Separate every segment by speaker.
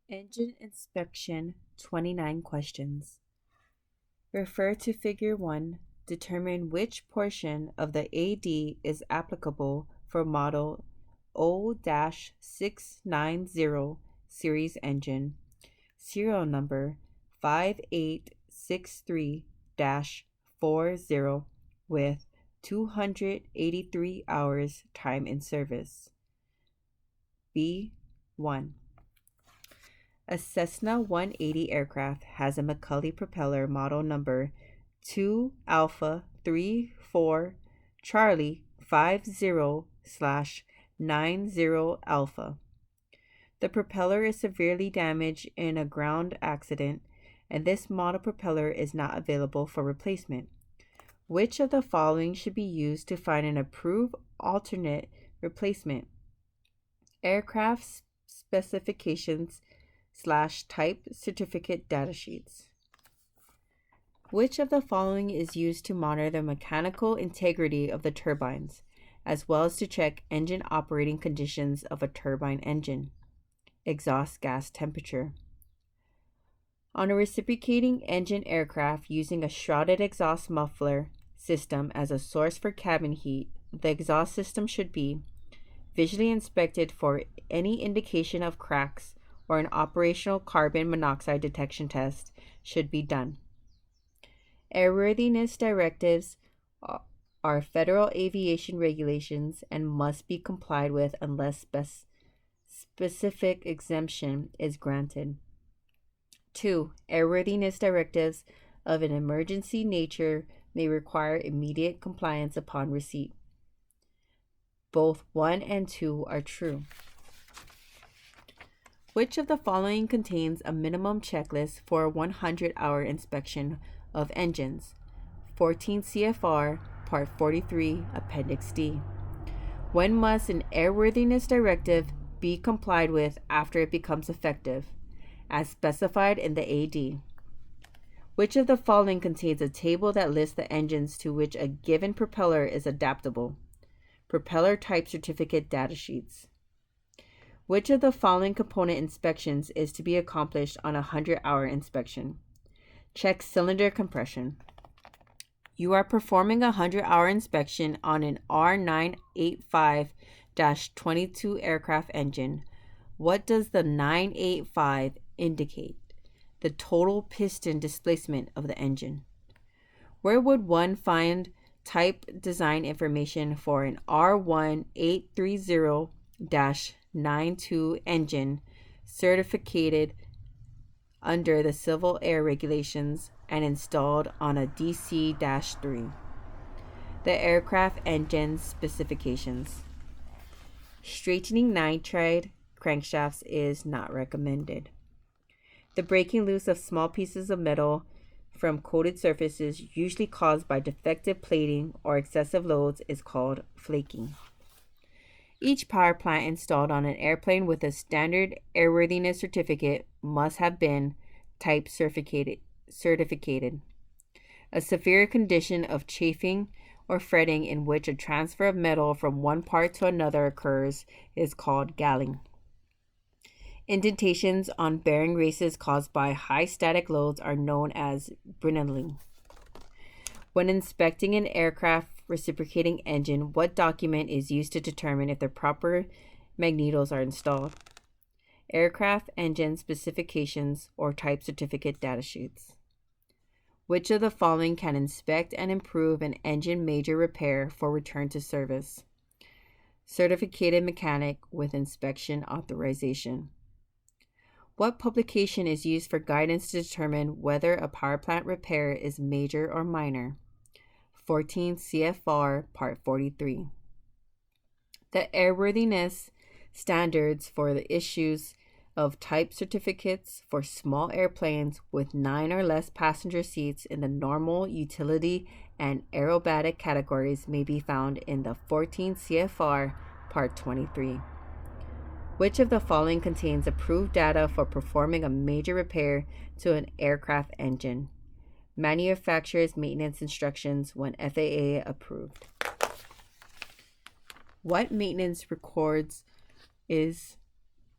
Speaker 1: Engine inspection 29 questions. Refer to Figure 1. Determine which portion of the AD is applicable for model O-690 series engine, serial number 5863-40 with 283 hours time in service. B1. A Cessna 180 aircraft has a McCulley propeller model number 2 Alpha 34 Charlie 50/90 Alpha. The propeller is severely damaged in a ground accident, and this model propeller is not available for replacement. Which of the following should be used to find an approved alternate replacement? Aircraft specifications / type certificate datasheets. Which of the following is used to monitor the mechanical integrity of the turbines, as well as to check engine operating conditions of a turbine engine? Exhaust gas temperature. On a reciprocating engine aircraft using a shrouded exhaust muffler system as a source for cabin heat, the exhaust system should be visually inspected for any indication of cracks, or an operational carbon monoxide detection test should be done. Airworthiness directives are federal aviation regulations and must be complied with unless specific exemption is granted. 2. Airworthiness directives of an emergency nature may require immediate compliance upon receipt. Both 1 and 2 are true. Which of the following contains a minimum checklist for a 100-hour inspection of engines? 14 CFR, Part 43, Appendix D. When must an airworthiness directive be complied with after it becomes effective, as specified in the AD? Which of the following contains a table that lists the engines to which a given propeller is adaptable? Propeller type certificate datasheets. Which of the following component inspections is to be accomplished on a 100-hour inspection? Check cylinder compression. You are performing a 100-hour inspection on an R985-22 aircraft engine. What does the 985 indicate? The total piston displacement of the engine. Where would one find type design information for an R1830-92 engine certificated under the Civil Air Regulations and installed on a DC-3? The aircraft engine specifications. Straightening nitride crankshafts is not recommended. The breaking loose of small pieces of metal from coated surfaces, usually caused by defective plating or excessive loads, is called flaking. Each power plant installed on an airplane with a standard airworthiness certificate must have been type certificated. A severe condition of chafing or fretting in which a transfer of metal from one part to another occurs is called galling. Indentations on bearing races caused by high static loads are known as brinelling. When inspecting an aircraft reciprocating engine, what document is used to determine if the proper magnetos are installed? Aircraft engine specifications or type certificate datasheets. Which of the following can inspect and improve an engine major repair for return to service? Certificated mechanic with inspection authorization. What publication is used for guidance to determine whether a power plant repair is major or minor? 14 CFR Part 43. The airworthiness standards for the issues of type certificates for small airplanes with 9 or less passenger seats in the normal, utility, and aerobatic categories may be found in the 14 CFR Part 23. Which of the following contains approved data for performing a major repair to an aircraft engine? Manufacturer's maintenance instructions when FAA approved. What maintenance records is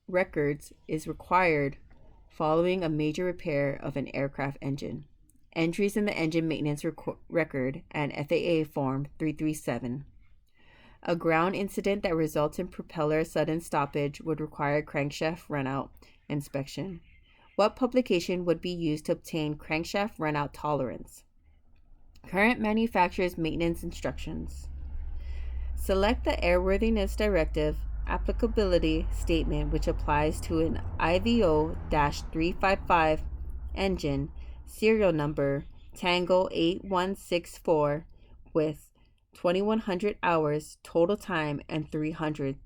Speaker 1: required following a major repair of an aircraft engine. Entries in the engine maintenance record and FAA Form 337. A ground incident that results in propeller sudden stoppage would require crankshaft runout inspection. What publication would be used to obtain crankshaft runout tolerance? Current manufacturer's maintenance instructions. Select the airworthiness directive applicability statement which applies to an IVO-355 engine, serial number Tango 8164 with 2100 hours total time and 300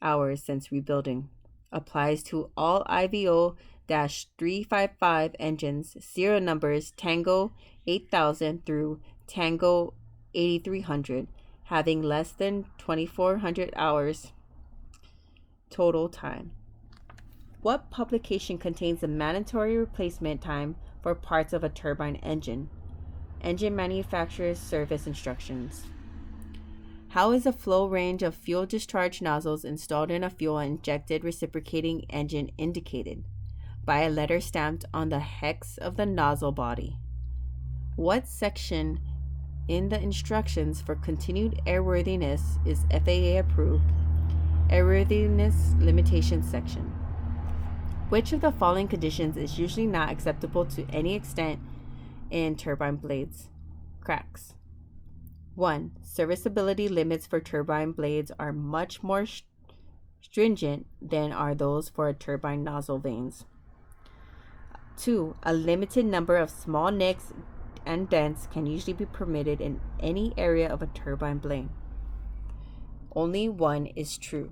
Speaker 1: hours since rebuilding. Applies to all IVO-355 engines, serial numbers Tango 8000 through Tango 8300, having less than 2400 hours total time. What publication contains the mandatory replacement time for parts of a turbine engine? Engine manufacturer's service instructions. How is the flow range of fuel discharge nozzles installed in a fuel injected reciprocating engine indicated? By a letter stamped on the hex of the nozzle body. What section in the instructions for continued airworthiness is FAA approved? Airworthiness Limitations section. Which of the following conditions is usually not acceptable to any extent in turbine blades? Cracks. 1. Serviceability limits for turbine blades are much more stringent than are those for turbine nozzle vanes. 2. A limited number of small nicks and dents can usually be permitted in any area of a turbine blade. Only one is true.